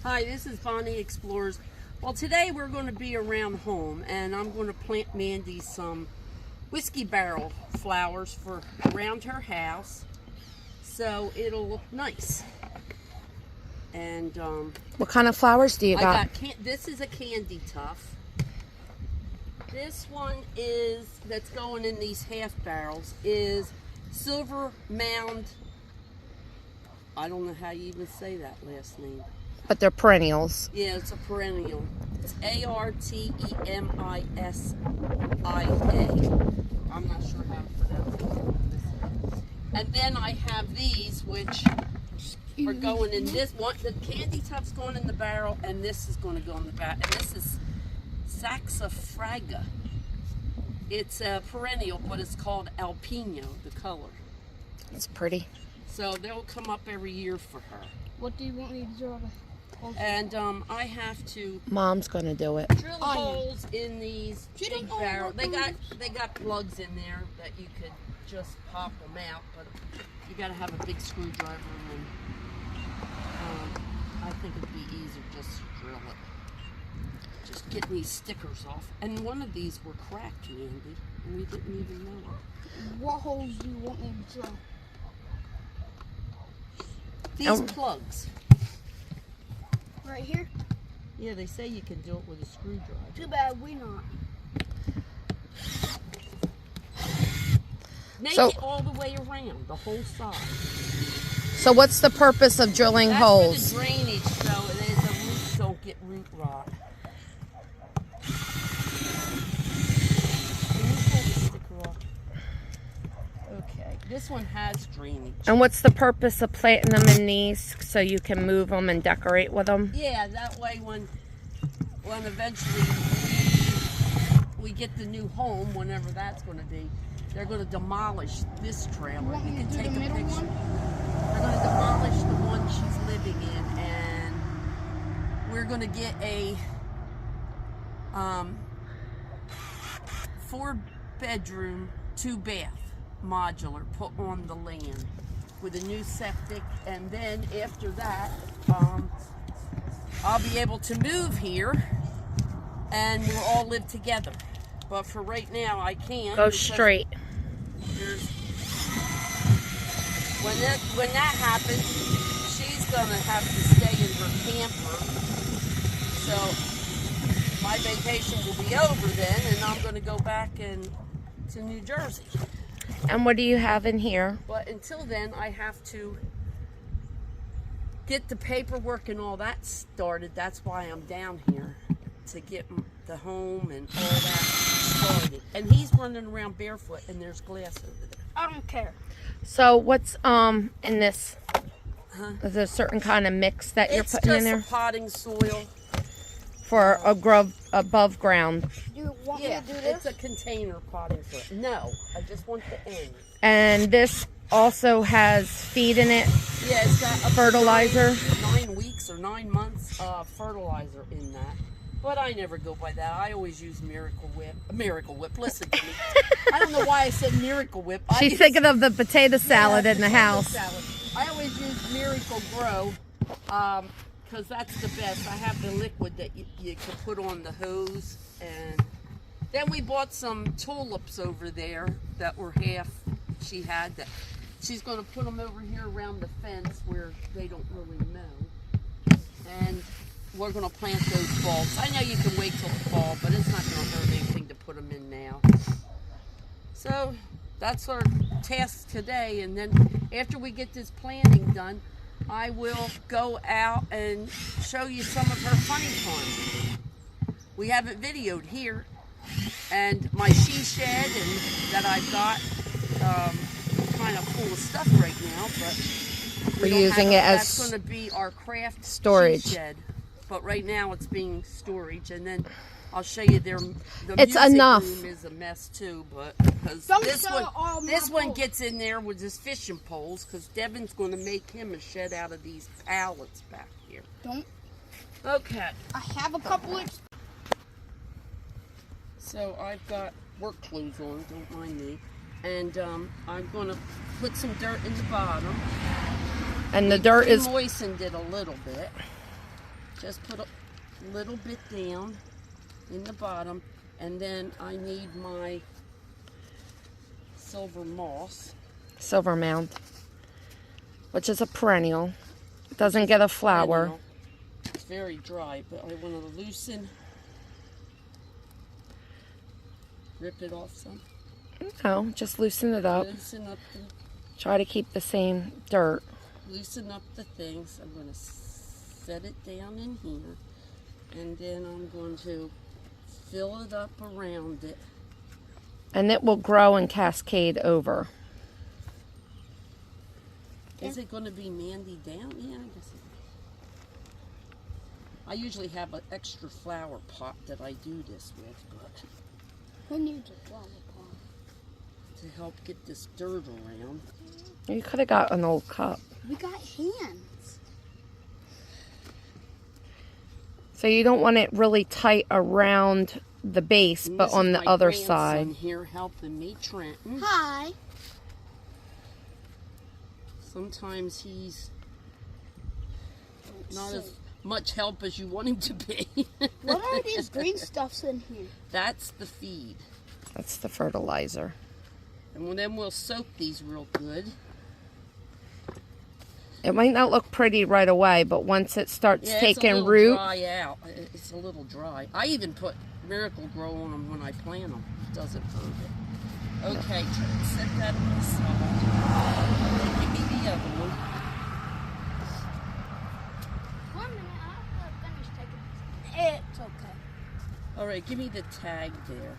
Hi, this is Bonnie Explores. Well, today we're going to be around home, and I'm going to plant Mandy some whiskey barrel flowers for around her house, so it'll look nice. And what kind of flowers do you got? This is a candy tuft. This one that's going in these half barrels is Silver Mound. I don't know how you even say that last name. But they're perennials. Yeah, it's a perennial. It's Artemisia. I'm not sure how to pronounce it. And then I have these, which are going in this one. The candy tuft's going in the barrel, and this is going to go in the back. And this is Saxifraga. It's a perennial, but it's called Alpino, the color. It's pretty. So they'll come up every year for her. What do you want me to draw? And I have to. Mom's gonna do it. Drill holes in these big barrels. They got plugs in there that you could just pop them out, but you got to have a big screwdriver, and I think it'd be easier just to drill it. Just getting these stickers off. And one of these were cracked, Mandy, and we didn't even know it. What holes do you want me to drill? These plugs. Right here? Yeah, they say you can do it with a screwdriver. Too bad we not. Make it all the way around, the whole side. So what's the purpose of drilling holes? For the drainage, so the roots don't get root rot. Can you pull the sticker off? Okay, this one has drainage. And what's the purpose of planting them in these so you can move them and decorate with them? Yeah, that way when eventually we get the new home, whenever that's going to be, they're going to demolish this trailer. You can take a picture. They're going to demolish the one she's living in, and we're going to get a 4-bedroom, 2-bath modular put on the land with a new septic, and then after that I'll be able to move here and we'll all live together. But for right now I can't. Go straight. When that happens, she's gonna have to stay in her camper, so my vacation will be over then, and I'm gonna go back to New Jersey. And what do you have in here? But until then, I have to get the paperwork and all that started. That's why I'm down here, to get the home and all that started. And he's running around barefoot, and there's glass over there. I don't care. So what's in this? Is there a certain kind of mix that you're putting in there? It's just potting soil. For above ground. Do you want me to do It's this? a container potting soil. No, I just want the end. And this also has feed in it? Yeah, it's got a fertilizer? 9 weeks or 9 months fertilizer in that. But I never go by that. I always use Miracle Whip. Miracle Whip, listen to me. I don't know why I said Miracle Whip. She's thinking of the potato salad in the house. Salad. I always use Miracle Grow because that's the best. I have the liquid that you can put on the hose. And then we bought some tulips over there that were half she had. That she's going to put them over here around the fence where they don't really know. And we're going to plant those bulbs. I know you can wait till the fall, but it's not going to hurt anything to put them in now. So that's our task today. And then after we get this planting done, I will go out and show you some of her funny farm. We have it videoed here. And my she shed that I've got kind of full of stuff right now, but we're using it as that's going to be our craft storage she shed. But right now it's being storage, and then I'll show you the it's music enough. room is a mess too, but because this one gets in there with his fishing poles, because Devin's going to make him a shed out of these pallets back here. Don't. Okay. I have a couple of. So I've got work clothes on, don't mind me, and I'm going to put some dirt in the bottom. And the dirt is moistened it a little bit. Just put a little bit down in the bottom, and then I need my silver moss. Silver mound, which is a perennial. Doesn't get a flower. Perennial. It's very dry, but I want to loosen. Rip it off some. No, just loosen it up. Loosen up the, Try to keep the same dirt. loosen up the things. I'm going to set it down in here, and then I'm going to fill it up around it. And it will grow and cascade over. Is it going to be Mandy down? Yeah, I guess it is. I usually have an extra flower pot that I do this with, but Who needs a flower pot? to help get this dirt around. You could have got an old cup. We got hands. So you don't want it really tight around the base, And but this on is the my other grandson side. here helping me, Trenton. Hi. Sometimes he's not as much help as you want him to be. What are these green stuffs in here? That's the feed. That's the fertilizer. And then we'll soak these real good. It might not look pretty right away, but once it starts Yeah, it's a taking little root, dry out. It's a little dry. I even put Miracle Grow on them when I plant them. It doesn't hurt it. Okay, set that on the side. Then give me the other one. 1 minute, I have to finish taking this. It's okay. All right, give me the tag there.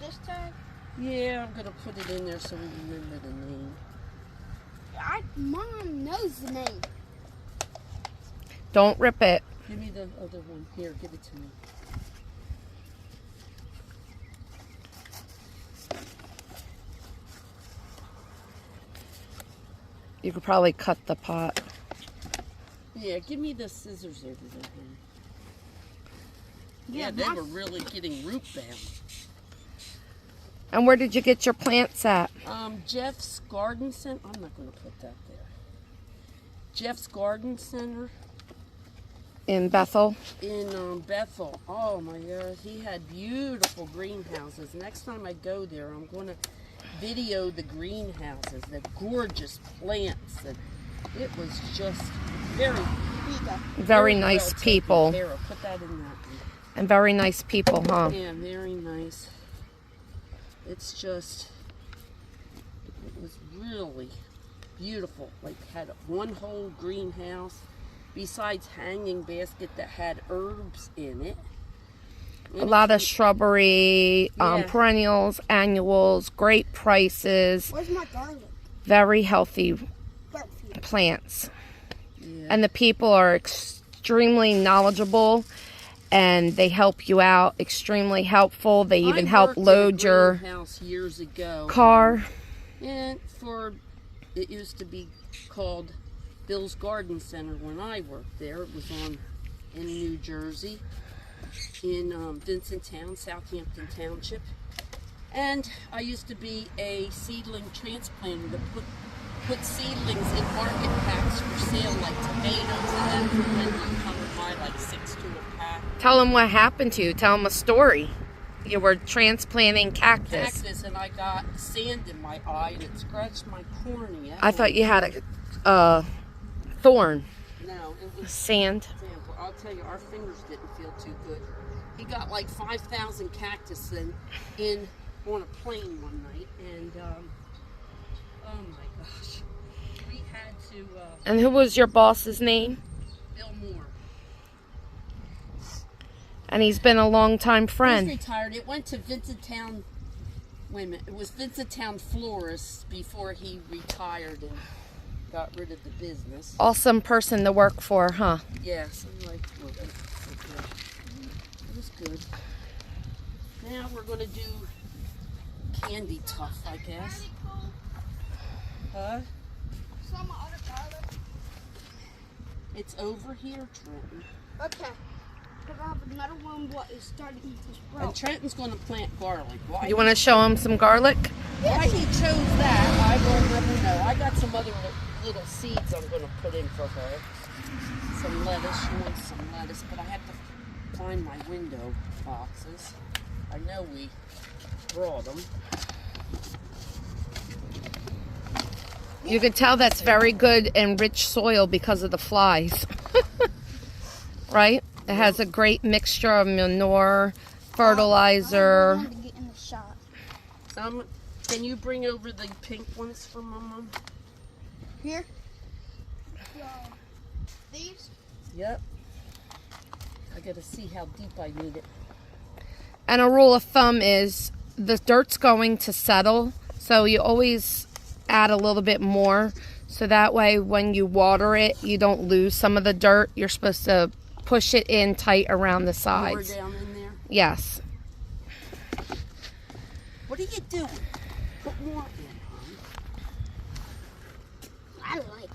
This time, Yeah, I'm going to put it in there so we remember the name. Mom knows the name. don't rip it. Give me the other one. Here, give it to me. You could probably cut the pot. Yeah, give me the scissors over there, honey. Yeah, Yeah, they Mom- were really getting root bound. And where did you get your plants at? Jeff's Garden Center. I'm not going to put that there. Jeff's Garden Center In Bethel? in Bethel. Oh my God, he had beautiful greenhouses. Next time I go there, I'm going to video the greenhouses, the gorgeous plants. And it was just very, Very well nice taken people. care of. Put that in that one. And very nice people, huh? Yeah, very nice. It's just, it was really beautiful. Like, had one whole greenhouse, besides hanging basket that had herbs in it. A lot of shrubbery, Yeah. perennials, annuals, great prices, Where's my garlic? very healthy Breadfruit. plants. Yeah. And the people are extremely knowledgeable and they help you out, extremely helpful. They even I help worked in a load your greenhouse years ago. car. And it used to be called Bill's Garden Center when I worked there. It was in New Jersey, in Vincenttown, Southampton Township. And I used to be a seedling transplanter that put seedlings in market packs for sale, like tomatoes, and then you come and buy like 6 to a pack. Tell them what happened to you. Tell them a story. You were transplanting cactus. And I got sand in my eye and it scratched my cornea. I thought you had a thorn. No, it was Sand. sand. Well, I'll tell you, our fingers didn't feel too good. He got like 5,000 cactus in on a plane one night, and oh my gosh, we had to. And who was your boss's name? Bill Moore. And he's been a long-time He's friend. retired. It went to Vincenttown. Wait a minute. It was Vincenttown Florists before he retired and got rid of the business. Awesome person to work for, huh? Yes, I liked working. It was good. Now we're going to do candy tough, I guess. Huh? Some other garlic. It's over here, Trenton. Okay. Because I have another one what is starting to sprout. And Trenton's going to plant garlic. Why, You want to show him some garlic? why he chose that, I will never know. I got some other little seeds I'm going to put in for her. some lettuce. She wants some lettuce, but I have to find my window boxes. I know we brought them. You can tell that's very good and rich soil because of the flies. Right? It has a great mixture of manure, fertilizer. I wanted to get in the shot. Can you bring over the pink ones for Mama? Here? These? Yep. I gotta see how deep I need it. And a rule of thumb is the dirt's going to settle, so you always add a little bit more, so that way when you water it, you don't lose some of the dirt. You're supposed to push it in tight around the More sides. down in there. Yes. What are you doing? Put more in, I like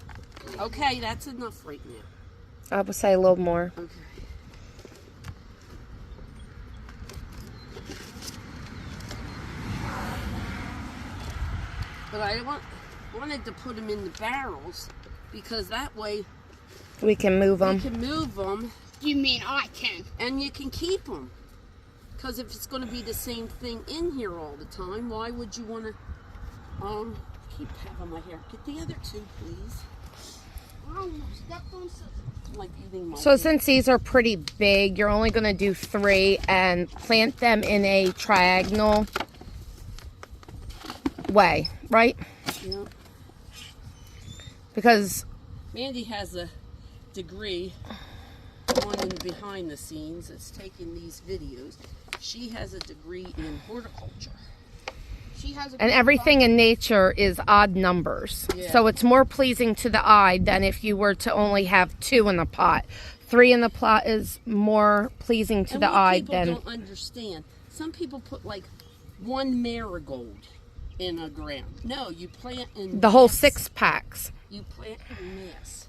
hon. Okay, that's enough right now. I would say a little more. Okay. But I wanted to put them in the barrels because that way We can move you them. can move them You mean I can? and you can keep them. Because if it's going to be the same thing in here all the time, why would you want to keep having my hair? Get the other two, please. I almost stepped on something. I'm like eating my So since these are pretty big, you're only going to do 3 and plant them in a triagonal way, right? Yeah. Because Mandy has a degree on in behind the scenes. It's taking these videos. She has a degree in horticulture. She has a and everything in nature is odd numbers. Yeah. So it's more pleasing to the eye than if you were to only have 2 in the pot. 3 in the pot is more pleasing to And the what eye people than don't understand. Some people put like 1 marigold in a ground. No, you plant in the whole mass. 6 packs. You plant in mass.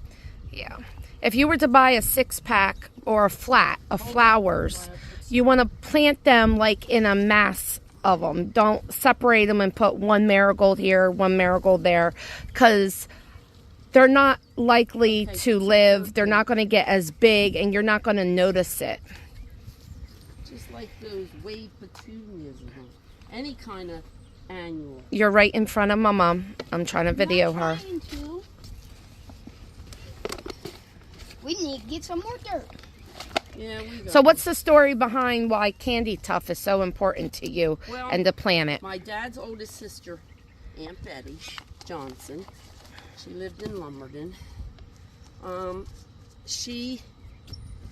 Yeah. If you were to buy a 6-pack or a flat of flowers, you want to plant them like in a mass of them. Don't separate them and put 1 marigold here, 1 marigold there, because they're not likely Okay, to so live. They're not going to get as big, and you're not going to notice it. Just like those wave petunias or any kind of annual. You're right in front of my mom. I'm trying to video her. Trying to. We need to get some more dirt. Yeah, we got So what's the story behind why Candy Tuff is so important to you Well, and to plant it? my dad's oldest sister, Aunt Betty Johnson, she lived in Lumberton. She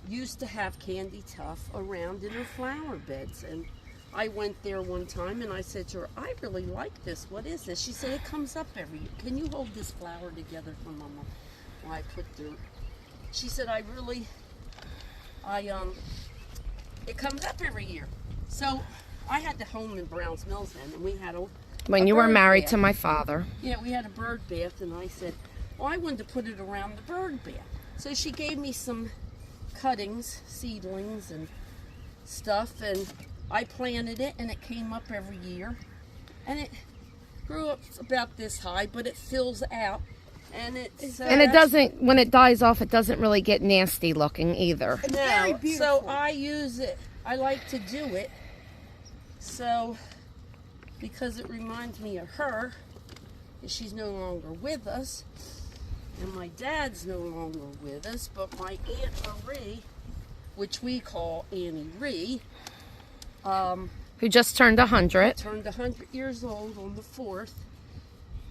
used to have Candy Tuff around in her flower beds, and I went there one time and I said to her, I really like this. What is this? She said, it comes up every year. Can you hold this flower together for Mama while I put through? She said, it comes up every year. So I had the home in Browns Mills then, and we had When a you were bird married bath. to my father. Yeah, we had a bird bath, and I said, well, I wanted to put it around the bird bath. So she gave me some cuttings, seedlings, and stuff, and I planted it, and it came up every year. And it grew up about this high, but it fills out. And it's And it doesn't, when it dies off, it doesn't really get nasty looking either. very No, so beautiful. I use it. I like to do it. So, because it reminds me of her, and she's no longer with us, and my dad's no longer with us, but my Aunt Marie, which we call Annie Ree, Who just turned 100. turned 100 years old on the 4th,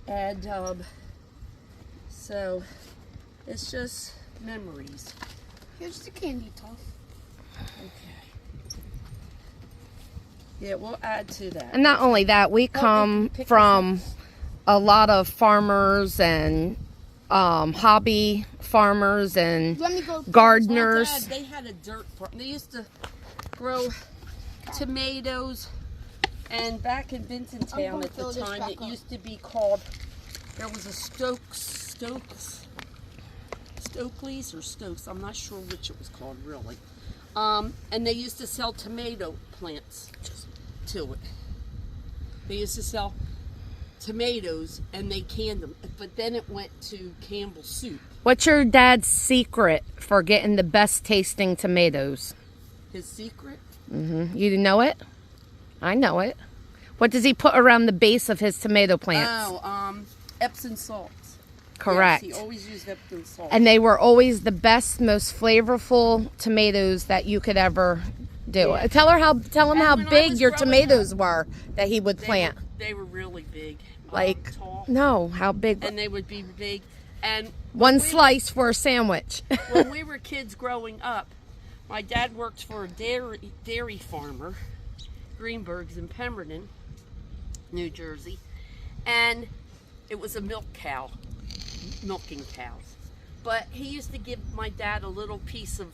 and so it's just memories. Here's the Candy Tuff. Okay. Yeah, we'll add to that. And not only that, we come pick this from a lot of farmers and hobby farmers and Let me go. gardeners. My dad, they had a dirt farm. They used to grow tomatoes, and back in I'm Vincentown gonna at the fill this time, back it up. used to be called. There was a Stokely's or Stokes. I'm not sure which it was called really. And they used to sell tomato plants to it. They used to sell tomatoes, and they canned them. But then it went to Campbell Soup. What's your dad's secret for getting the best tasting tomatoes? His secret? You know it? I know it. What does he put around the base of his tomato plants? Oh, Epsom salts. Correct. Yes, he always used Epsom salt. And they were always the best, most flavorful tomatoes that you could ever do. Yeah. Tell him how when I big was your growing tomatoes were that he would plant. They were really big. Like, tall. no, how big? And they would be big. And One slice for a sandwich. when we were kids growing up, my dad worked for a dairy farmer, Greenberg's in Pemberton, New Jersey, and it was a milking cows. But he used to give my dad a little piece of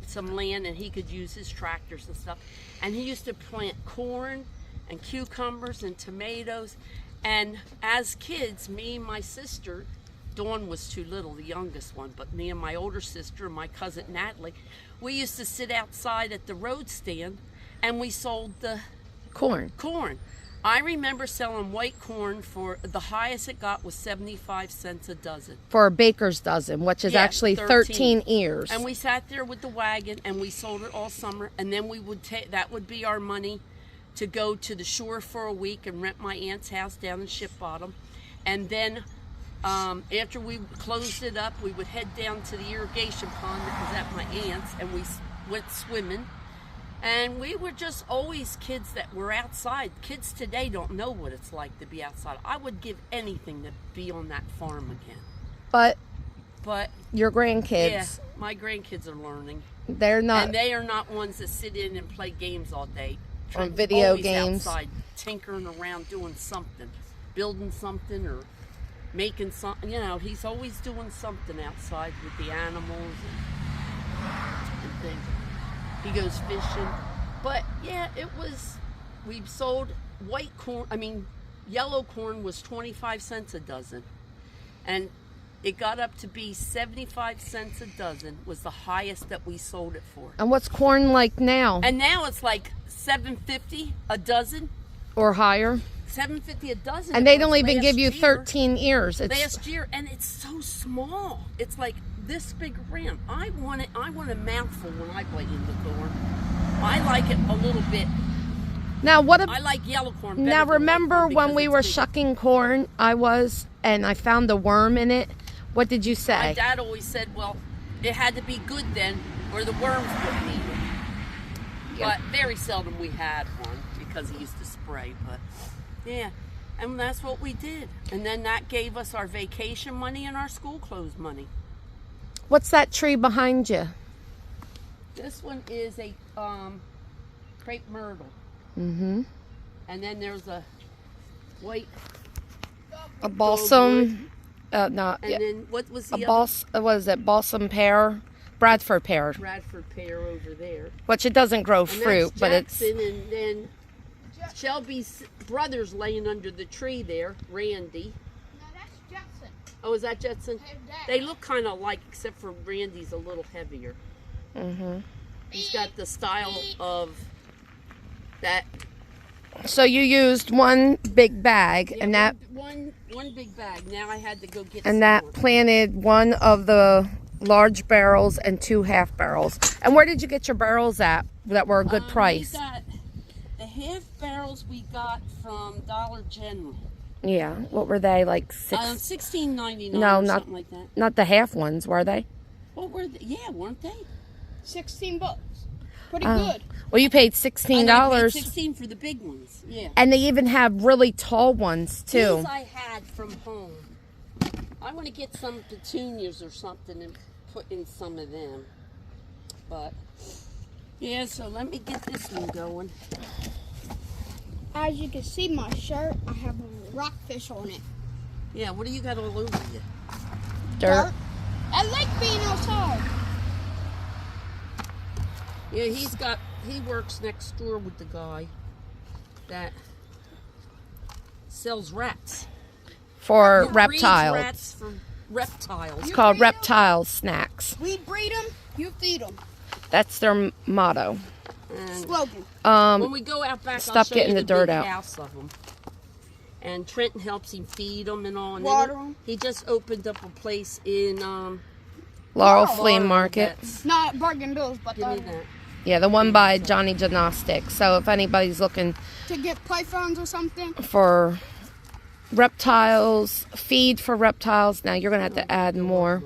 some land, and he could use his tractors and stuff. And he used to plant corn and cucumbers and tomatoes. And as kids, me and my sister, Dawn was too little, the youngest one, but me and my older sister and my cousin Natalie, we used to sit outside at the road stand and we sold the Corn. I remember selling white corn for the highest it got was 75 cents a dozen. For a baker's dozen, which is Yeah, actually 13 ears. And we sat there with the wagon and we sold it all summer, and then we would take that would be our money to go to the shore for a week and rent my aunt's house down in Ship Bottom. And then after we closed it up, we would head down to the irrigation pond that was at my aunt's, and we went swimming. And we were just always kids that were outside. Kids today don't know what it's like to be outside. I would give anything to be on that farm again. But But your grandkids, yeah, my grandkids are learning. they're not. And they are not ones that sit in and play games all day. On video Always games. outside, tinkering around, doing something, building something or making something. You know, he's always doing something outside with the animals and things. He goes fishing. But yeah, we sold yellow corn was 25 cents a dozen. And it got up to be 75 cents a dozen was the highest that we sold it for. And what's corn like now? And now it's like $7.50 a dozen. Or higher? $7.50 a dozen. And it they was don't even last give you year. 13 ears. It's Last year, and it's so small. It's like this big around. I want a mouthful when I bite into corn. I like it a little bit. now what? I like yellow corn better Now than white remember corn when because we it's were bigger. shucking corn? And I found a worm in it. What did you My say? dad always said, well, it had to be good then, or the worms wouldn't eat it. Yeah. But very seldom we had one because he used to spray. But yeah, and that's what we did. And then that gave us our vacation money and our school clothes money. What's that tree behind you? This one is a crepe myrtle. Mm-hmm. And then there's a white, A balsam. No. and Yeah. then what was the What is it? Balsam pear, Bradford pear. Bradford pear over there. Which it doesn't grow And fruit, that's but it's Jackson, and then Shelby's brother's laying under the tree there, Randy. No, that's Jackson. Oh, is that Jetson? Hey, Dad. They look kind of alike, except for Randy's a little heavier. Mhm. He's got the style of that. So you used one big bag, Yeah, and that one big bag. Now I had to go get and some that more. planted one of the large barrels and 2 half barrels. And where did you get your barrels at that were a good price? We got the half barrels we got from Dollar General. Yeah. What were they, like $16.99 No, or not- something like that. not the half ones, were they? What were they? Yeah, weren't they? $16. Pretty Oh. good. Well, you paid And I $16. paid $16 for the big ones. Yeah. And they even have really tall ones too. These I had from home. I want to get some petunias or something and put in some of them. But yeah, so let me get this one going. As you can see, my shirt, I have a rockfish on it. Yeah, what do you got all over you? Dirt. I like being outside. Yeah, he works next door with the guy that sells rats. For Breeds reptiles. Rats for reptiles. It's called reptile snacks. We breed them, you feed them. That's their motto. And Slogan. when we go out back, I'll stop show getting you the dirt big out. house of them. And Trenton helps him feed them and all. And Water then 'em. he just opened up a place in Laurel Flea Laurel Market. that's- Not Bargain Bills, but Give me that. Yeah, the one by Johnny Gymnastics. So if anybody's looking to get pythons or something. for reptiles, feed for reptiles, now you're going to have to add more.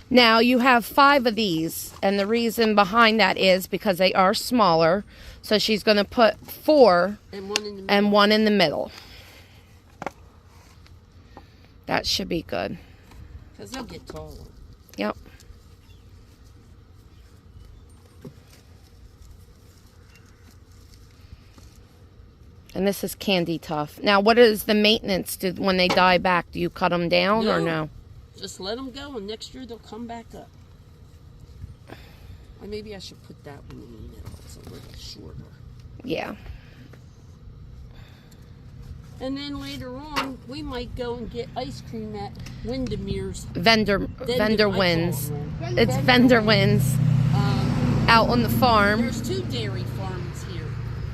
Now you have 5 of these, and the reason behind that is because they are smaller. So she's going to put 4 And one in the middle. and 1 in the middle. That should be good. Because they'll get taller. Yep. And this is Candy Tough. Now, what is the maintenance when they die back? Do you cut them down or no? Just let them go, and next year they'll come back up. Or maybe I should put that one in the middle. It's a little shorter. Yeah. And then later on, we might go and get ice cream at Windermere's. Vendor I wins. call it wrong. It's vendor wins Um, out on the farm. there's 2 dairy farms here.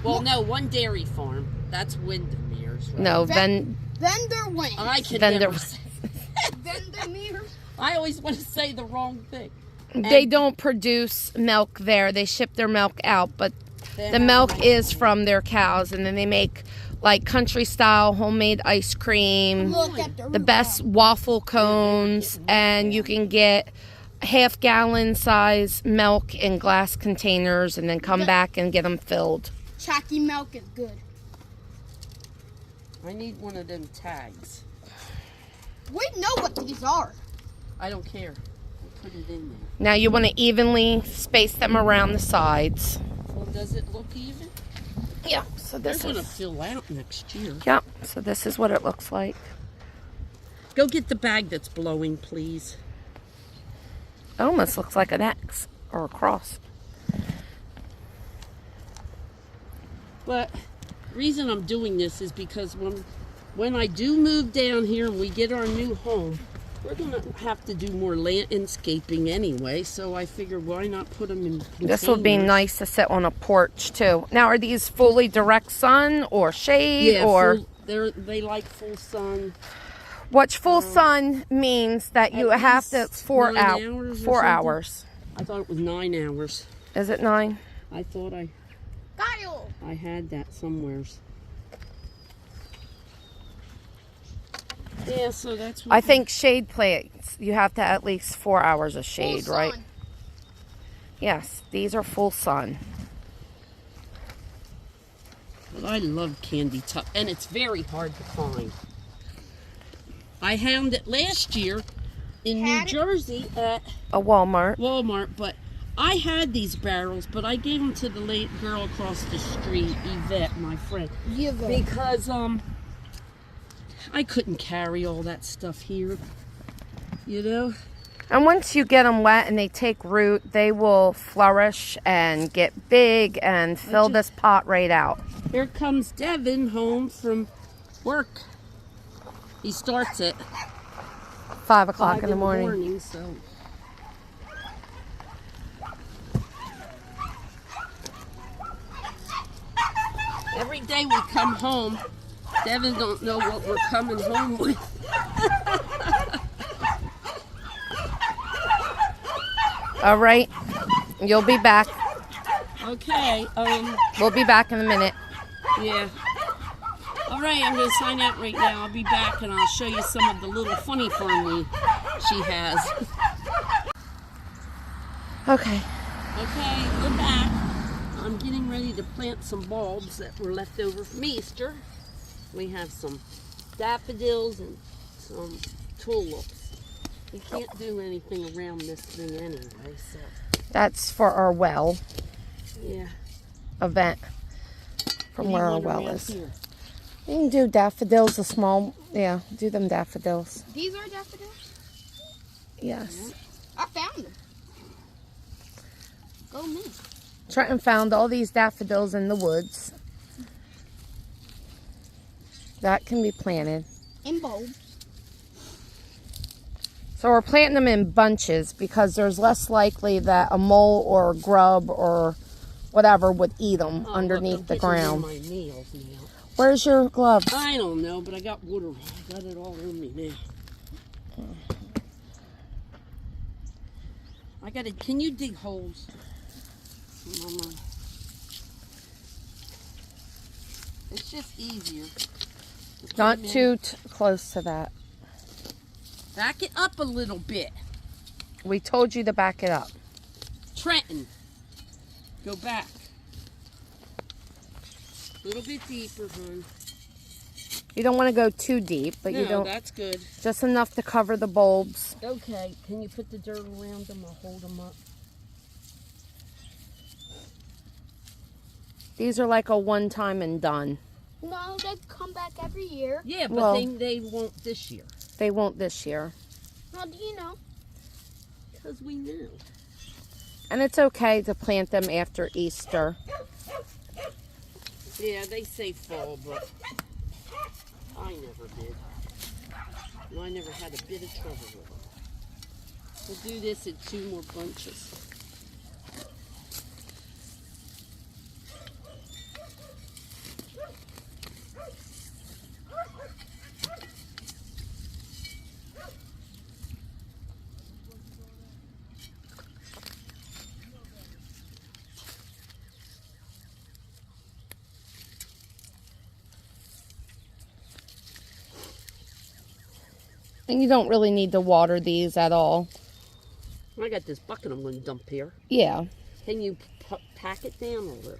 Well, no, 1 dairy farm. That's Windermere's, right? No, Vendor wins. I can Vendor- never say. Vendor mirrors. I always want to say the wrong thing. they don't produce milk there. They ship their milk out, but They the have milk ice is cream. from their cows, and then they make like country style homemade ice cream. Look at The best waffle cones, and you can get half-gallon size milk in glass containers and then come back and get them filled. Chalky milk is good. I need one of them tags. We know what these are. I don't care. I put it in there. Now you want to evenly space them around the sides. Well, does it look even? Yeah, so They're this going to is... fill out next year. Yep, so this is what it looks like. Go get the bag that's blowing, please. It almost looks like an X or a cross. But reason I'm doing this is because when I do move down here and we get our new home, we're going to have to do more landscaping anyway, so I figured why not put them in containers. This would be nice to sit on a porch too. Now, are these fully direct sun or shade Yeah, or... they like full sun. Which full sun means that you At have to least 4 9 hours. hours or 4 something? hours. I thought it was 9 hours. Is it 9? I thought Kyle. I had that somewheres. Yeah, so that's what I think shade plants, you have to at least 4 hours of shade, Full right? sun. Yes, these are full sun. But I love Candy Tuck, and it's very hard to find. I found it last year in New Had it? Jersey at A Walmart. Walmart, but I had these barrels, but I gave them to the late girl across the street, Yvette, my friend, because I couldn't carry all that stuff here, you know. And once you get them wet and they take root, they will flourish and get big and fill this pot right out. Here comes Devin home from work. He starts at 5 o'clock 5 in the morning. so. Every day we come home, Devin don't know what we're coming home with. All right, you'll be back. Okay, We'll be back in a minute. yeah. All right, I'm going to sign out right now. I'll be back and I'll show you some of the little funny farm she has. Okay. Okay, we're back. I'm getting ready to plant some bulbs that were left over from Easter. We have some daffodils and some tulips. You can't do anything around this thing anyway, so That's for our well yeah. event. From What do where you our want well around is. here? You can do daffodils, the small, yeah, do them daffodils. These are daffodils? Yes. I found them. Go me. Trenton found all these daffodils in the woods. That can be planted. In bulbs. So we're planting them in bunches because there's less likely that a mole or a grub or whatever would eat them Oh, underneath look, the I'm getting ground. my nails now. Where's your gloves? I don't know, but I got water. I got it all on me now. I gotta. Can you dig holes, Mama? It's just easier. Not too close to that. Back it up a little bit. We told you to back it up. Trenton, go back. A little bit deeper, hon. You don't want to go too deep, but you No, don't. that's good. Just enough to cover the bulbs. Okay, can you put the dirt around them or hold them up? These are like a one-time and done. No, they come back every year. Yeah, but Well- they won't this year. They won't this year. How do you know? Because we knew. And it's okay to plant them after Easter. Yeah, they say fall, but I never did. And I never had a bit of trouble with them. We'll do this in 2 more bunches. And you don't really need to water these at all. I got this bucket I'm going to dump here. Yeah. Can you pack it down a little?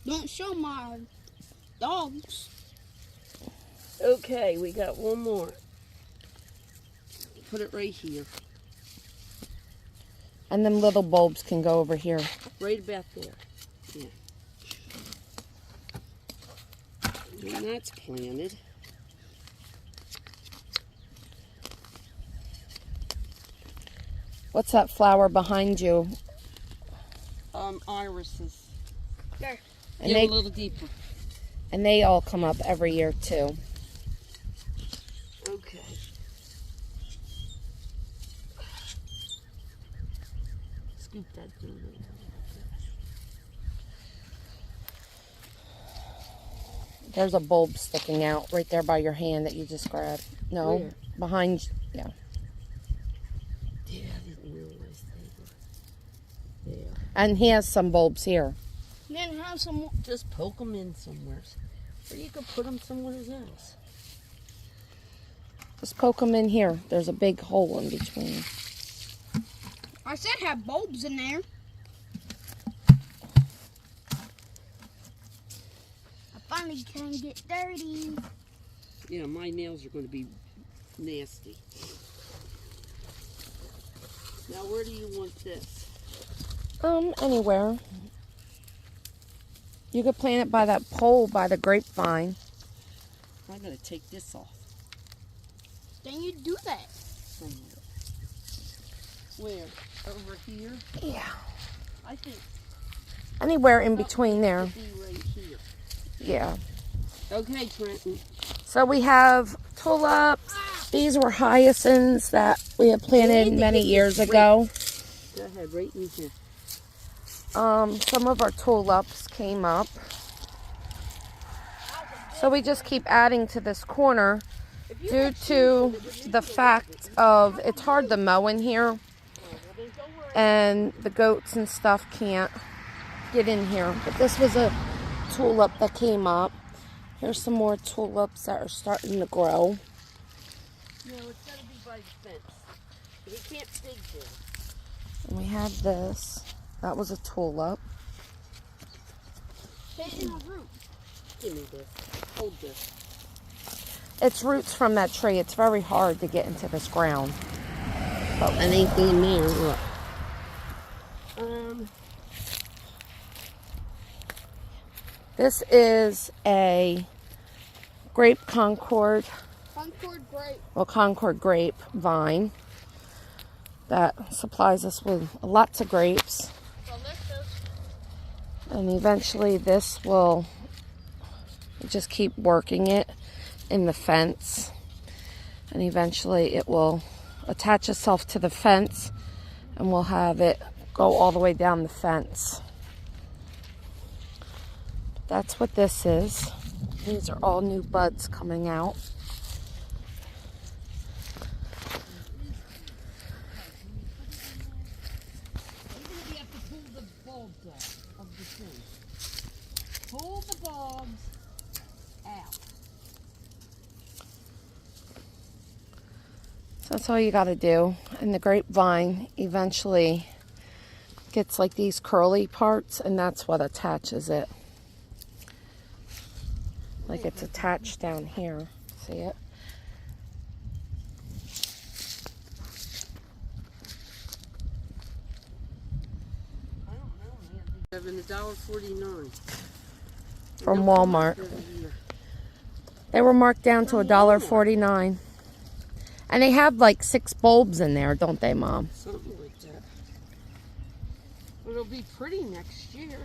Don't show my dogs. Okay, we got one more. Put it right here. And them little bulbs can go over here. Right about there. Yeah. And that's planted. What's that flower behind you? Irises. There. And Get they a little deeper. and they all come up every year too. Okay. Scoop that thing. There's a bulb sticking out right there by your hand that you just grabbed. No, Where? behind. Yeah. Yeah, I didn't realize they were there. And he has some bulbs here. Then have some. Just poke them in somewhere. Or you could put them somewhere else. Just poke them in here. There's a big hole in between. I said have bulbs in there. I finally can get dirty. Yeah, my nails are going to be nasty. Now, where do you want this? Anywhere. You could plant it by that pole by the grapevine. I'm going to take this off Then you do that. somewhere. Where? Over here? Yeah. I think Anywhere in between there. it'd be right here. Yeah. Okay, Trenton. So we have tulips. These were hyacinths that we had planted many years ago. Go ahead, right in here. Some of our tulips came up. So we just keep adding to this corner due to the fact of it's hard to mow in here and the goats and stuff can't get in here. But this was a tulip that came up. Here's some more tulips that are starting to grow. No, it's got to be by the fence. He can't dig there. And we have this. That was a tulip. Hidden a root. Give me this. Hold this. It's roots from that tree. It's very hard to get into this ground. Oh, and ain't in there. Look. This is a grape Concord, Concord grape. well, Concord grape vine that supplies us with lots of grapes. Delicious. And eventually this will just keep working it in the fence. And eventually it will attach itself to the fence and we'll have it go all the way down the fence. That's what this is. These are all new buds coming out. We have to pull the bulbs off of the tree. Pull the bulbs out. So that's all you got to do. And the grapevine eventually gets like these curly parts, and that's what attaches it. Like it's attached down here. See it? I don't know, man. Having $1.49 From Walmart. They were marked down to $1.49. And they have like 6 bulbs in there, don't they, Mom? Something like that. But it'll be pretty next year.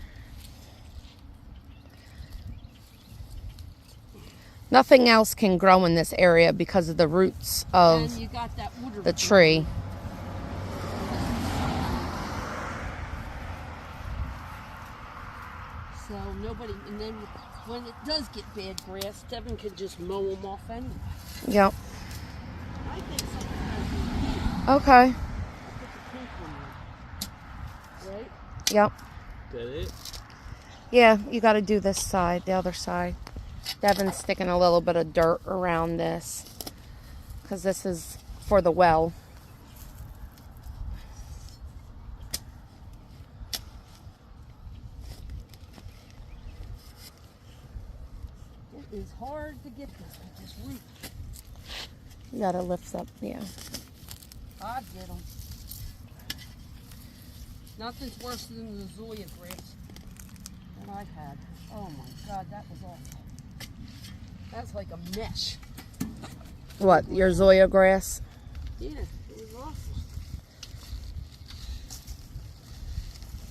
Nothing else can grow in this area because of the roots of And you got that water the tree. So nobody, and then when it does get bad grass, Devin can just mow them off anyway. Yep. I think something has to be pink. Okay. Put the pink one in. Right? Yep. That it? Yeah, you got to do this side, the other side. Devin's sticking a little bit of dirt around this because this is for the well. It is hard to get this with this root. You got to lift up, yeah. I'd get them. Nothing's worse than the Zoya grass that I had. Oh my God, that was awful. That's like a mesh. What, your Zoya grass? Yeah, it was awful.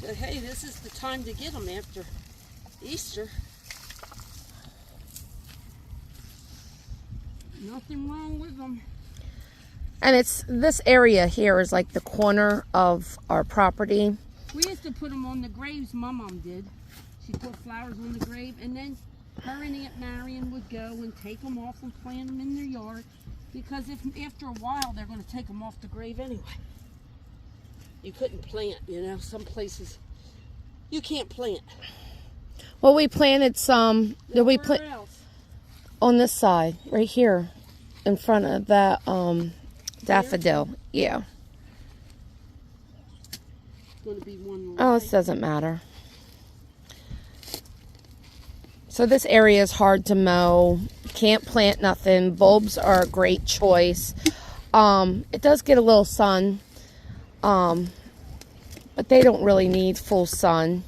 But hey, this is the time to get them after Easter. Nothing wrong with them. And it's, this area here is like the corner of our property. We used to put them on the graves, my mom did. She put flowers on the grave, and then her and Aunt Marion would go and take them off and plant them in their yard. Because if after a while they're going to take them off the grave anyway. You couldn't plant, you know, some places you can't plant. Well, we planted some, did we plant Where else? on this side, right here, in front of that daffodil. Yeah. Going to be one. Oh, this doesn't matter. So this area is hard to mow. Can't plant nothing. Bulbs are a great choice. It does get a little sun, but they don't really need full sun.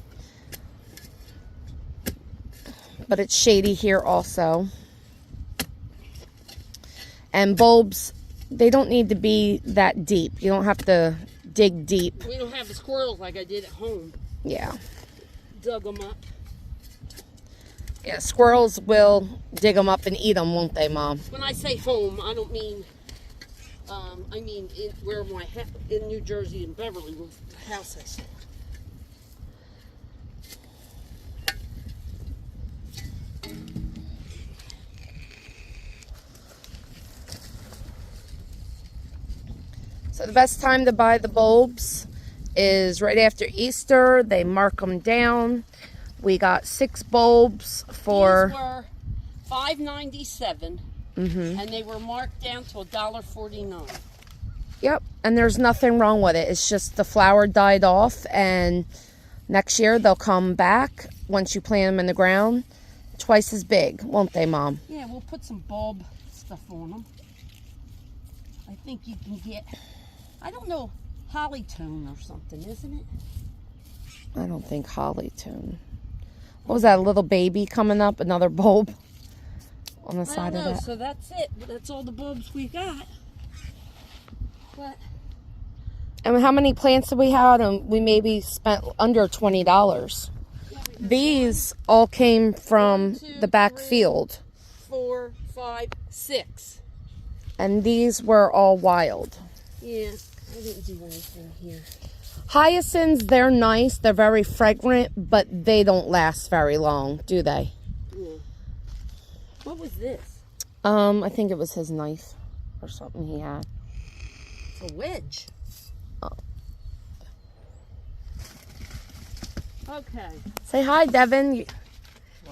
But it's shady here also. And bulbs, they don't need to be that deep. You don't have to dig deep. We don't have the squirrels like I did at home. Yeah. Dug them up. Yeah, squirrels will dig them up and eat them, won't they, Mom? When I say home, I don't mean, I mean where my in New Jersey in Beverly was the house I sold. So the best time to buy the bulbs is right after Easter. They mark them down. We got 6 bulbs for... These were $5.97, and they were marked down to $1.49. Yep, and there's nothing wrong with it. It's just the flower died off, and next year they'll come back once you plant them in the ground. Twice as big, won't they, Mom? Yeah, we'll put some bulb stuff on them. I think you can get, I don't know, holly tone or something, isn't it? I don't think holly tune. What was that, a little baby coming up? Another bulb on the I side don't of know, that? so that's it. That's all the bulbs we got. But And how many plants did we have? And we maybe spent under $20. These all came from the back field. 4, 5, 6. And these were all wild. Yeah, I didn't do anything here. Hyacinths, they're nice. They're very fragrant, but they don't last very long, do they? Yeah. What was this? I think it was his knife or something he had. It's a wedge. Oh. Okay. Say hi, Devin.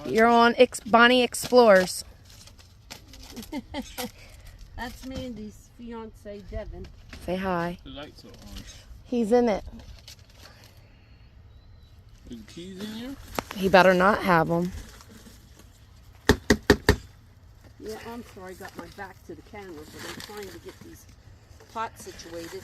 You're on Bonnie Explores. That's Mandy's fiance, Devin. Say hi. The lights are on. He's in it. Are the keys in here? He better not have them. Yeah, I'm sorry, I got my back to the camera, but I'm trying to get these pots situated.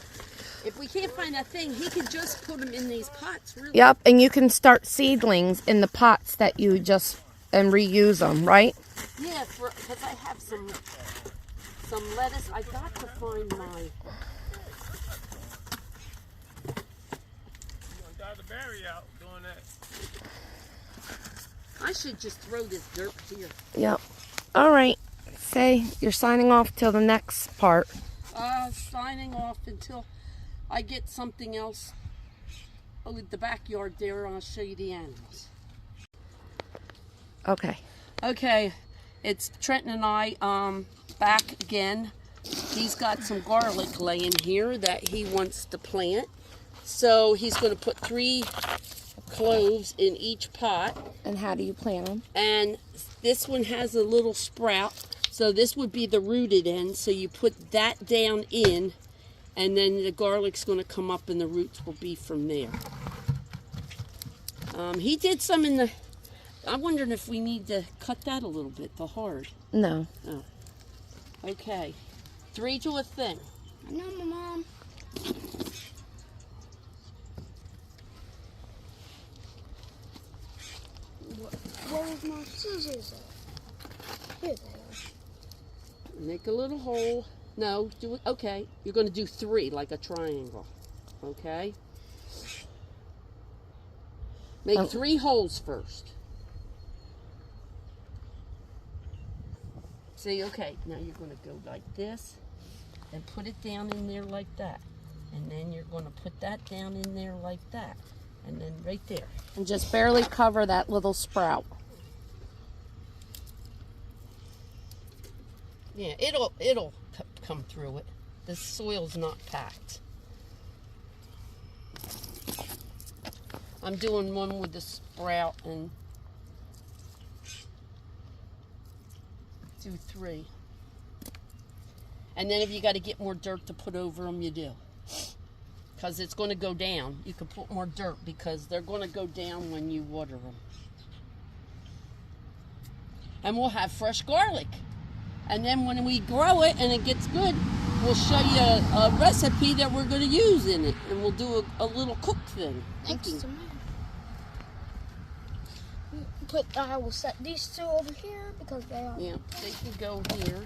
If we can't find that thing, he can just put them in these pots, really. Yep, and you can start seedlings in the pots that you just and reuse them, right? Yeah, because I have some lettuce. I got to find my. Got the berry out doing that. I should just throw this dirt here. Yep. All right. Say you're signing off till the next part. Signing off until I get something else with the backyard there, and I'll show you the animals. Okay. Okay, it's Trenton and I back again. He's got some garlic laying here that he wants to plant. So he's going to put 3 cloves in each pot. And how do you plant them? And this one has a little sprout. So this would be the rooted end. So you put that down in, and then the garlic's going to come up and the roots will be from there. He did some in the... I'm wondering if we need to cut that a little bit, the hard. No. Oh. Okay. 3 to a thing. I know, my mom. Where's my scissors at? Here they are. Make a little hole. No, do it. Okay. You're going to do 3 like a triangle. Okay? Make 3 holes first. See, okay, now you're going to go like this and put it down in there like that. And then you're going to put that down in there like that. And then right there. And just barely cover that little sprout. Yeah, it'll come through it. The soil's not packed. I'm doing one with the sprout and do 3. And then if you got to get more dirt to put over them, you do. Because it's going to go down. You can put more dirt because they're going to go down when you water them. And we'll have fresh garlic. And then when we grow it and it gets good, we'll show you a recipe that we're going to use in it. And we'll do a little cook thing. Thanks Cooking. to me. I will set these 2 over here because they are. Yeah, they can go here.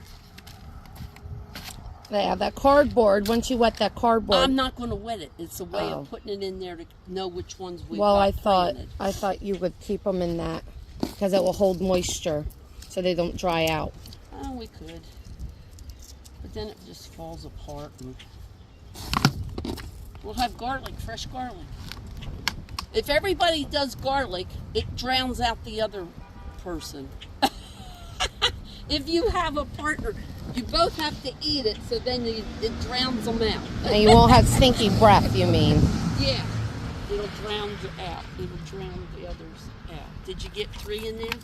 Yeah, that cardboard. Once you wet that cardboard. I'm not going to wet it. It's a way Oh. of putting it in there to know which ones we Well, got planted. I thought you would keep them in that because it will hold moisture so they don't dry out. Oh, we could. But then it just falls apart. And we'll have garlic, fresh garlic. If everybody does garlic, it drowns out the other person. If you have a partner, you both have to eat it, so then it drowns them out. And you won't have stinky breath, you mean? Yeah, it'll drown you out. It'll drown the others out. Did you get 3 in there?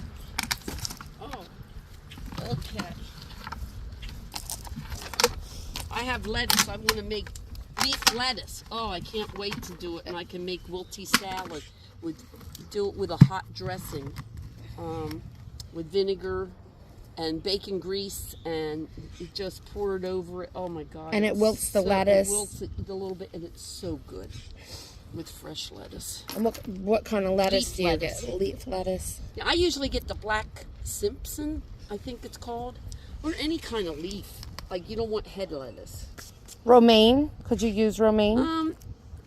Oh, okay. I have lettuce. I want to make beef lettuce. Oh, I can't wait to do it, and I can make wilty salad. Do it with a hot dressing, with vinegar and bacon grease, and you just pour it over it. Oh my God! And it it's wilts the lettuce. It wilts it a little bit, and it's so good with fresh lettuce. And what kind of lettuce Leaf do you lettuce. get? Leaf lettuce. Yeah, I usually get the black Simpson, I think it's called, or any kind of leaf. Like you don't want head lettuce. Romaine. Could you use romaine?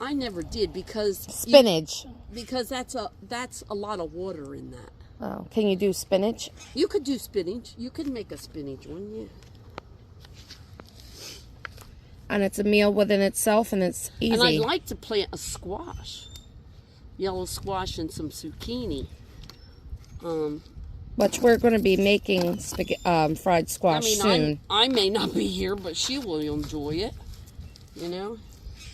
I never did because Spinach. because that's a lot of water in that. Oh, can you do spinach? You could do spinach. You could make a spinach one, yeah. And it's a meal within itself, and it's easy. And I'd like to plant a squash, yellow squash and some zucchini. which we're going to be making fried I squash mean, soon. I may not be here, but she will enjoy it. You know,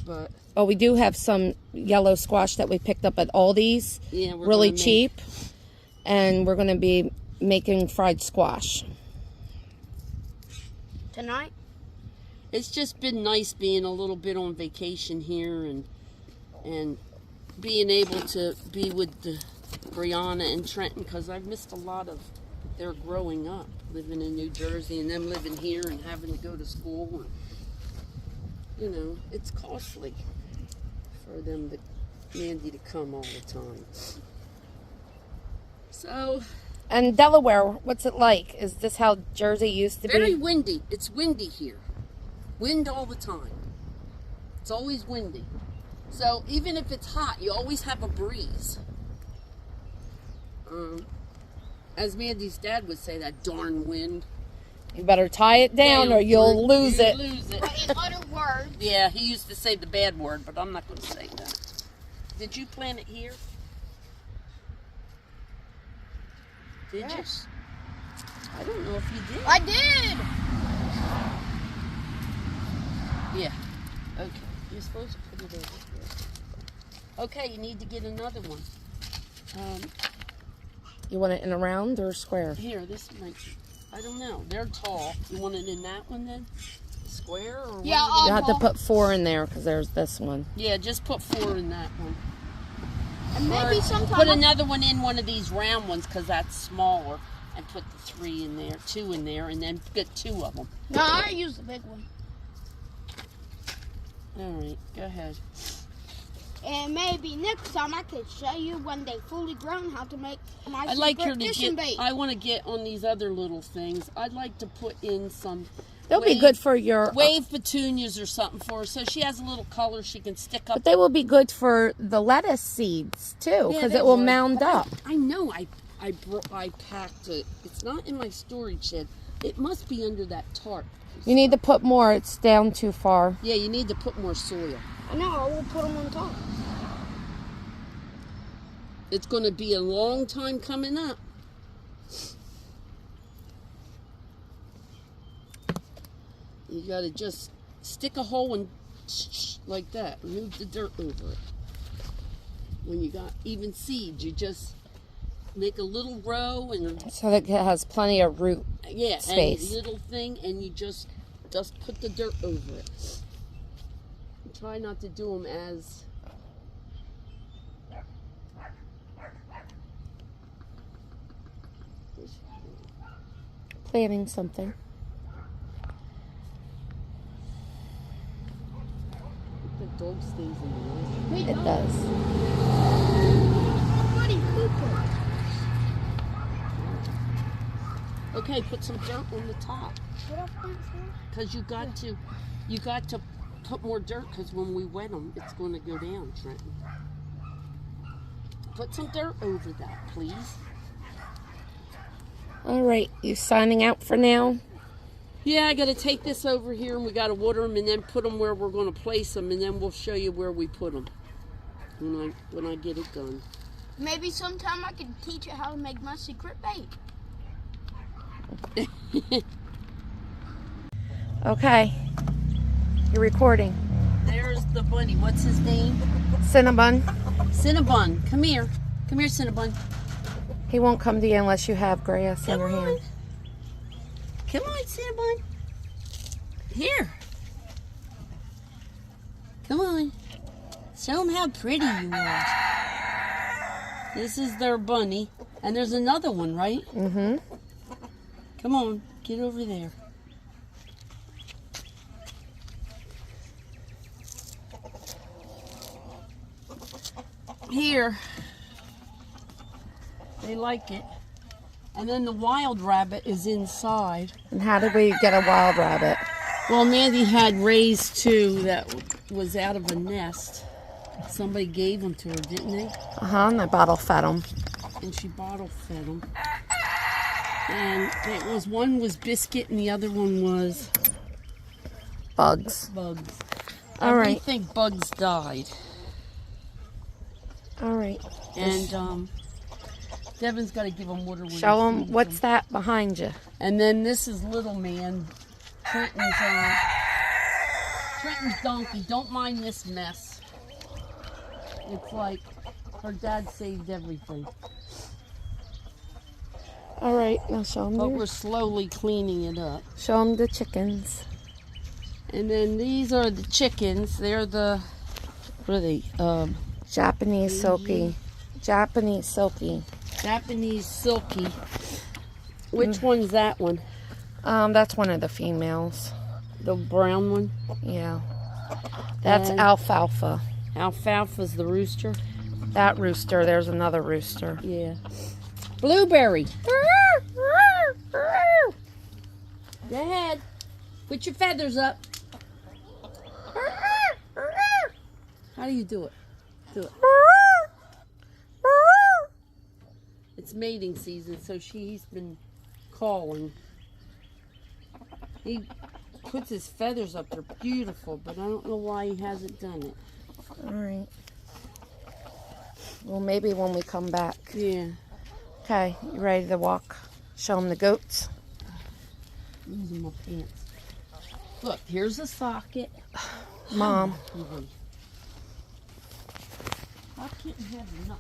but Oh, we do have some yellow squash that we picked up at Aldi's, yeah, we're really gonna make- cheap, and we're going to be making fried squash. Tonight? It's just been nice being a little bit on vacation here and being able to be with Brianna and Trenton, because I've missed a lot of their growing up, living in New Jersey and them living here and having to go to school. And, you know, it's costly for them Mandy to come all the time. So And Delaware, what's it like? Is this how Jersey used to very be? windy. It's windy here. Wind all the time. It's always windy. So even if it's hot, you always have a breeze. As Mandy's dad would say, that darn wind. You better tie it down or you'll lose it. Lose it. But in other words, Yeah, he used to say the bad word, but I'm not going to say that. Did you plant it here? Did yes. you? I don't know if you did. I did. Yeah. Okay. You're supposed to put it over here. Okay, you need to get another one. You want it in a round or square? Here, this might. I don't know. They're tall. You want it in that one then? Square or what? Yeah, You have to put 4 in there because there's this one. Yeah, just put 4 in that one. And maybe Or sometime. put another one in one of these round ones because that's smaller, and put the 3 in there, 2 in there, and then get 2 of them. No, I use the big one. All right, go ahead. And maybe next time I could show you when they fully grown how to make my I'd like her secret to fishing get. bait. I want to get on these other little things. I'd like to put in some. They'll be good for your... wave petunias or something for her, so she has a little color she can stick up. But they will be good for the lettuce seeds too, Yeah, because they it will would. mound up. I know. I packed it. It's not in my storage shed. It must be under that tarp. You need to put more. It's down too far. Yeah, you need to put more soil. I know, I will put them on top. It's going to be a long time coming up. You got to just stick a hole and like that. Move the dirt over it. When you got even seeds, you just make a little row and So that it has plenty of root. yeah, Space. and little thing, and you just put the dirt over it. Try not to do them as Planting something. the dog stays in the nest. It does. Buddy Cooper. Okay, put some dirt on the top. What else can I say? Because you got to put more dirt because when we wet them, it's going to go down, Trenton. Put some dirt over that, please. All right, you signing out for now? Yeah, I got to take this over here and we got to water them and then put them where we're going to place them and then we'll show you where we put them when I get it done. Maybe sometime I can teach you how to make my secret bait. Okay. You're recording. There's the bunny. What's his name? Cinnabon. Cinnabon. Come here. Come here, Cinnabon. He won't come to you unless you have grass in Come your on. hand. Come on, Cinnabon. Here. Come on. Show them how pretty you are. This is their bunny. And there's another one, right? Mm-hmm. Come on. Get over there. Here. They like it. And then the wild rabbit is inside. And how did we get a wild rabbit? Well, Mandy had raised 2 that was out of a nest. Somebody gave them to her, didn't they? Uh-huh, and I bottle fed them. And she bottle fed them. And it was one was Biscuit and the other one was Bugs. Bugs. All right. I think Bugs died. All right. And Devin's got to give him water. When Show he them feeds what's them. that behind you. And then this is little man. Trenton's donkey. Don't mind this mess. It's like her dad saved everything. All right, now show But them. we're slowly cleaning it up. Show them the chickens. And then these are the chickens. They're the, what are they? Japanese silky. Japanese silky. Japanese silky. Which one's that one? That's one of the females. The brown one? Yeah. That's And- alfalfa. Alfalfa's the rooster. That rooster, there's another rooster. Yeah. Blueberry. Go ahead. Put your feathers up. How do you do it? Do it. It's mating season, so he's been calling. He puts his feathers up. They're beautiful, but I don't know why he hasn't done it. All right. Well, maybe when we come back. Yeah. Okay, you ready to walk? Show them the goats. Losing my pants. Look, here's a socket. Mom. I can't have enough.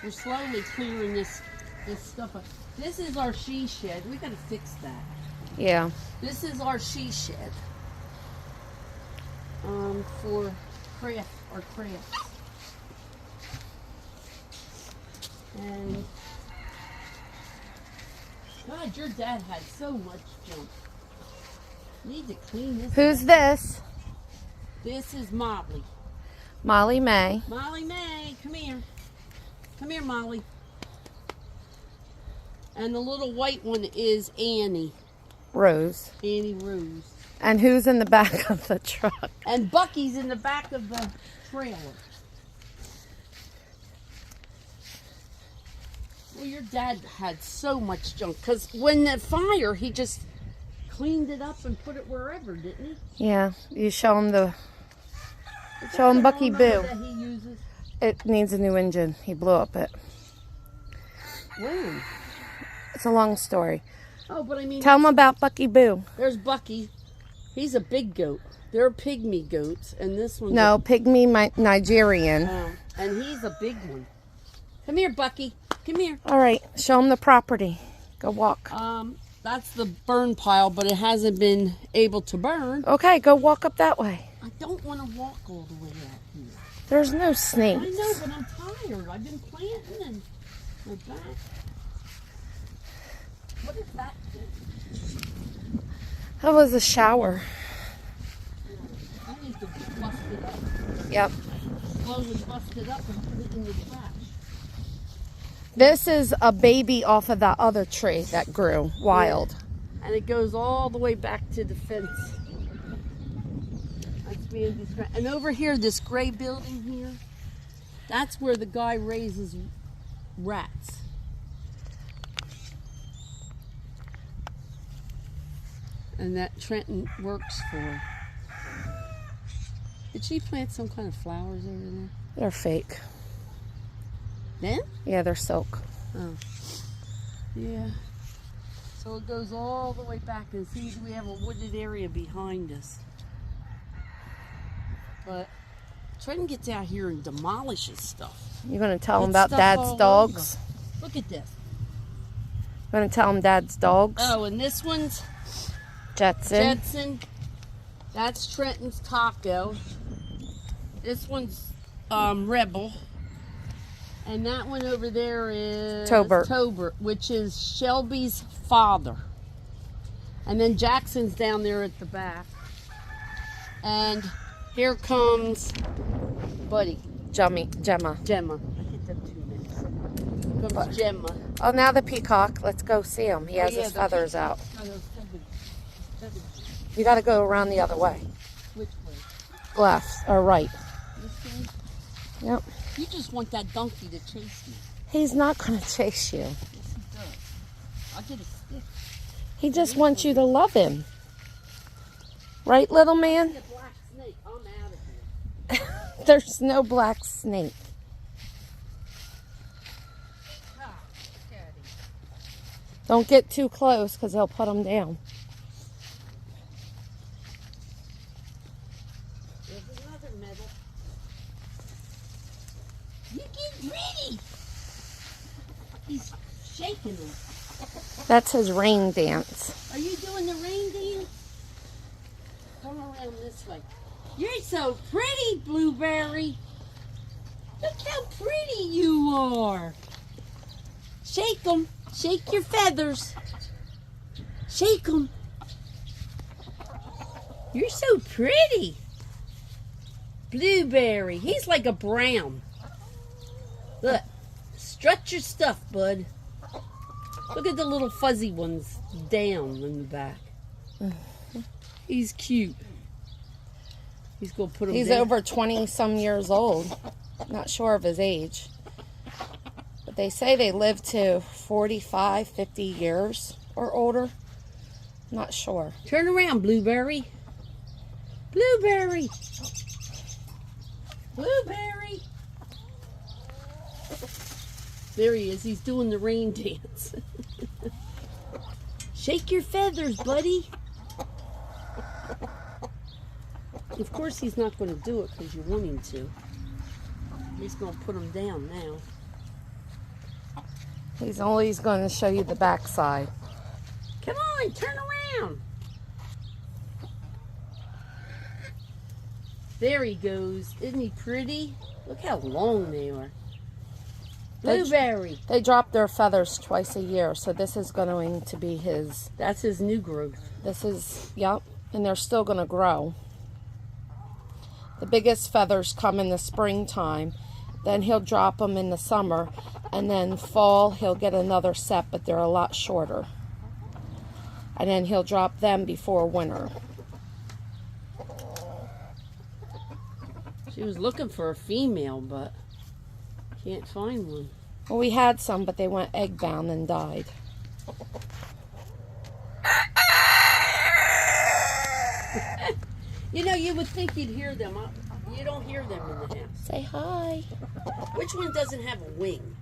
We're slowly clearing this stuff up. This is our she shed. We gotta fix that. Yeah. This is our she shed. For crafts. And God, your dad had so much junk. Need to clean this. Who's this? This is Molly. Molly May. Molly May, come here. Come here, Molly. And the little white one is Annie. Rose. Annie Rose. And who's in the back of the truck? And Bucky's in the back of the trailer. Well, your dad had so much junk. Because when the fire, he just cleaned it up and put it wherever, didn't he? Yeah, you show them the... Is Show that him the Bucky lawnmower Boo. that he uses? It needs a new engine. He blew up it. When? It's a long story. Oh, but I mean, Tell them about Bucky Boo. there's Bucky. He's a big goat. They're pygmy goats, and this one's No, pygmy Nigerian. and he's a big one. Come here, Bucky. Come here. All right, show them the property. Go walk. That's the burn pile, but it hasn't been able to burn. Okay, go walk up that way. I don't want to walk all the way out here. There's no I snakes. know, but I'm tired. I've been planting and my back. What is that thing? That was a shower. I need to bust it up. Yep. Slowly bust it up and put it in the trash. This is a baby off of that other tree that grew wild. And it goes all the way back to the fence. That's Mandy's gra- And over here, this gray building here, that's where the guy raises rats. And that Trenton works for. Did she plant some kind of flowers over there? They're fake. Then? Yeah, they're silk. Oh. Yeah. So it goes all the way back, and see, we have a wooded area behind us. But Trenton gets out here and demolishes stuff. You're going to tell them It's about stuff Dad's all dogs? over. Look at this. You're going to tell them Dad's dogs? Oh, and this one's Jetson. Jetson. That's Trenton's Taco. This one's Rebel. And that one over there is Tobert. which is Shelby's father. And then Jackson's down there at the back. And here comes Buddy, Gemma. Gemma. I hit them 2 minutes. Here comes Gemma. Oh, now the peacock. Let's go see him. He has yeah, his the feathers out. Oh, those feathers. You got to go around the other way. Which way? Left or right. This way? Yep. You just want that donkey to chase me. He's not going to chase you. Yes, he does. I'll get a stick. He just wants you to love him. Right, little man? The black snake, I'm out of here. There's no black snake. Ah, Daddy. Don't get too close because he'll put them down. There's another medal. You get ready. He's shaking them. That's his rain dance. Are you doing the rain dance? Come around this way. You're so pretty, Blueberry. Look how pretty you are. Shake them. Shake your feathers. Shake them. You're so pretty. Blueberry. He's like a brown. Look. Strut your stuff, bud. Look at the little fuzzy ones down in the back. He's cute. He's going to put him He's down. over 20-some years old. Not sure of his age. But they say they live to 45, 50 years or older. Not sure. Turn around, Blueberry. Blueberry. Blueberry. There he is. He's doing the rain dance. Shake your feathers, buddy. Of course, he's not going to do it because you want him to. He's going to put them down now. He's always going to show you the backside. Come on, turn around. There he goes. Isn't he pretty? Look how long they are. Blueberry. They drop their feathers twice a year, so this is going to be his. That's his new growth. This is, yep, and they're still going to grow. The biggest feathers come in the springtime. Then he'll drop them in the summer, and then fall he'll get another set, but they're a lot shorter. And then he'll drop them before winter. She was looking for a female, but can't find one. Well, we had some, but they went egg-bound and died. You know, you would think you'd hear them. You don't hear them in the house. Say hi. Which one doesn't have a wing?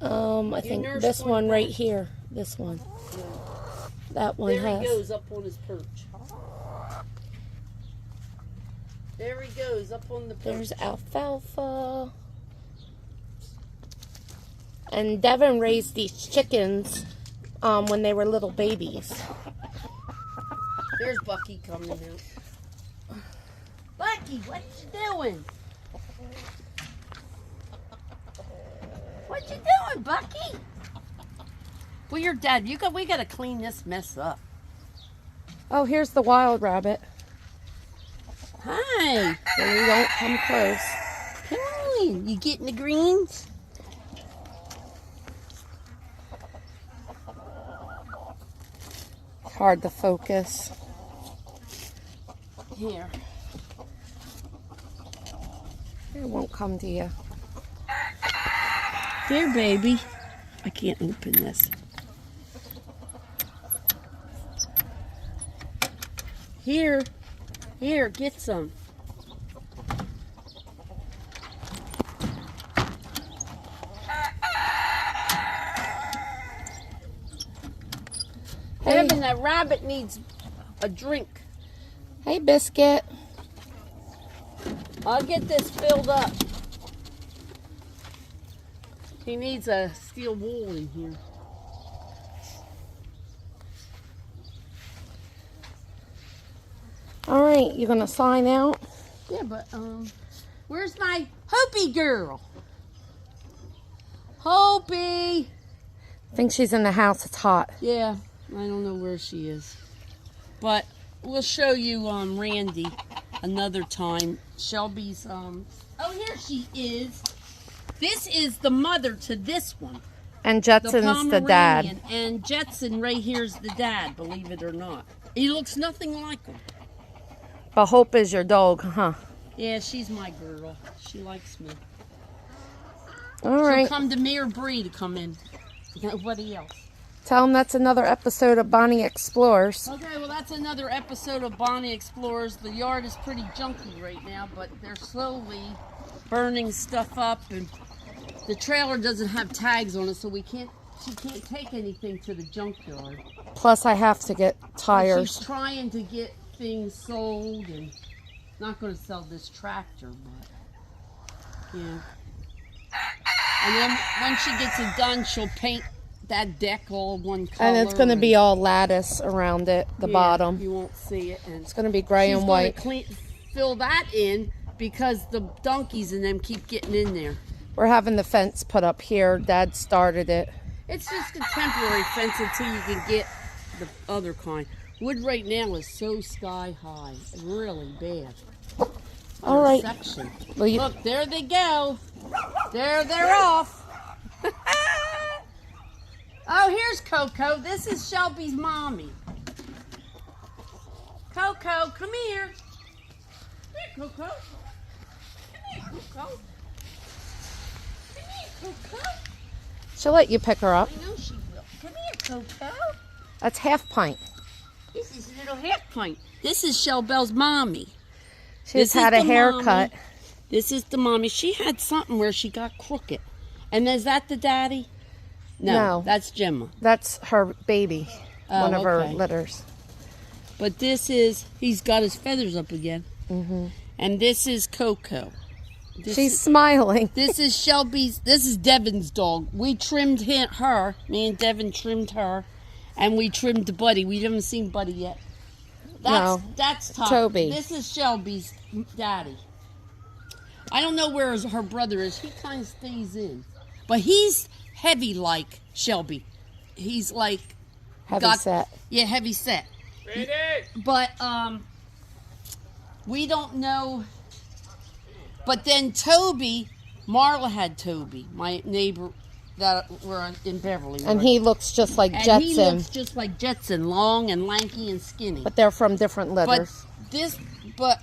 I think nursed this one right back? here. This one. That one There has. he goes up on his perch. There he goes up on the perch. There's Alfalfa. And Devin raised these chickens when they were little babies. There's Bucky coming out. Bucky, what you doing? What you doing, Bucky? Well, you're dead. We gotta clean this mess up. Oh, here's the wild rabbit. Hi. So you don't come close. Come on. You getting the greens? Hard to focus. Here. It won't come to you. Here, baby. I can't open this. Here. Here, get some. Hey. Evan, that rabbit needs a drink. Hey, Biscuit. I'll get this filled up. He needs a steel wool in here. All right, you gonna sign out? Yeah, but where's my Hopi girl? Hopi. I think she's in the house. It's hot. Yeah, I don't know where she is, but we'll show you Randy another time. Shelby's oh, here she is. This is the mother to this one. And Jetson's the dad. Pomeranian, and Jetson right here's the dad, believe it or not. He looks nothing like him. But Hope is your dog, huh? Yeah, she's my girl. She likes me. All She'll right. come to me or Bree to come in. Nobody else. Tell them that's another episode of Bonnie Explores. Okay, well that's another episode of Bonnie Explores. The yard is pretty junky right now, but they're slowly burning stuff up, and the trailer doesn't have tags on it, so she can't take anything to the junkyard. Plus, I have to get She's tires. trying to get things sold, and not going to sell this tractor, but yeah. And then when she gets it done, she'll paint that deck all one color. And it's going to be all lattice around it, the yeah, bottom. You won't see it. And It's going to be gray she's and gonna white. fill that in because the donkeys and them keep getting in there. We're having the fence put up here. Dad started it. It's just a temporary fence until you can get the other kind. Wood right now is so sky high, really bad. All right. Section. Well, you, Look, there they go. They're off. Oh, here's Coco. This is Shelby's mommy. Coco, come here. Come here, Coco. Come here, Coco. Come here, Coco. she'll let you pick her up. I know she will. Come here, Coco. That's half pint. This is little half pint. This is Shelbelle's mommy. She's This is had a the haircut. mommy. This is the mommy. She had something where she got crooked. And is that the daddy? No. That's Gemma. That's her baby. Oh, One of her okay. litters. But this is, he's got his feathers up again. Mm-hmm. And this is Coco. She's smiling. This is Shelby's, this is Devin's dog. We trimmed her, me and Devin trimmed her, and we trimmed Buddy. We haven't seen Buddy yet. That's Toby. This is Shelby's daddy. I don't know where her brother is. He kind of stays in. But he's heavy like Shelby. He's like, Heavy set. yeah, heavy set. Ready? But we don't know. But then Toby, Marla had Toby, my neighbor that were in Beverly. And he looks just like and Jetson. he looks just like Jetson, long and lanky and skinny. But they're from different litters. But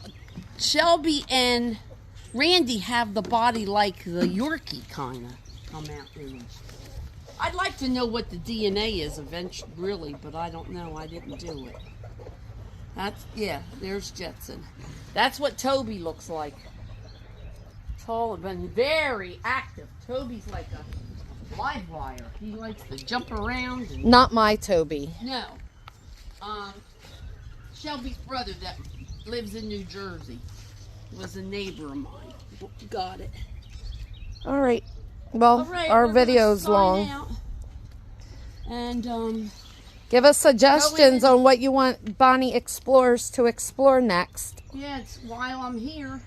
Shelby and Randy have the body like the Yorkie kind of come out in. I'd like to know what the DNA is eventually, really, but I don't know. I didn't do it. There's Jetson. That's what Toby looks like. Tall and very active. Toby's like a live wire. He likes to jump around. And, Not my Toby. no. Shelby's brother that lives in New Jersey was a neighbor of mine. Got it. All right. Well, All right, our we're gonna video's sign long. out. And Give us suggestions on what you want Bonnie Explores to explore next. yeah, it's while I'm here.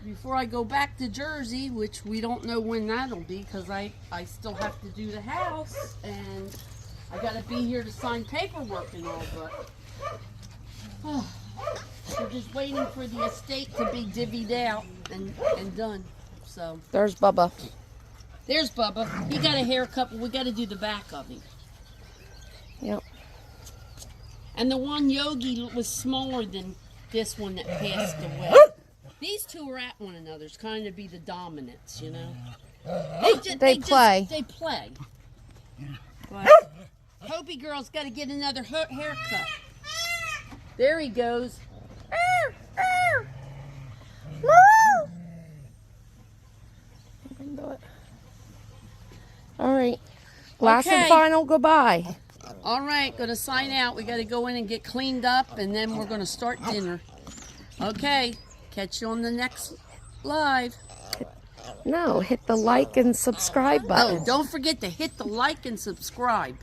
Before I go back to Jersey, which we don't know when that'll be, because I still have to do the house, and I got to be here to sign paperwork and all, but we're just waiting for the estate to be divvied out and done. So There's Bubba. there's Bubba. He got a haircut, but we got to do the back of him. Yep. And the one Yogi was smaller than this one that passed away. These two are at one another's, kind of be the dominants, you know. They play. They play. But Hopi girl's got to get another haircut. There he goes. All right. Last and Okay. final goodbye. All right, gonna sign out. We got to go in and get cleaned up, and then we're gonna start dinner. Okay, catch you on the next live. No, hit the like and subscribe button. Oh, don't forget to hit the like and subscribe.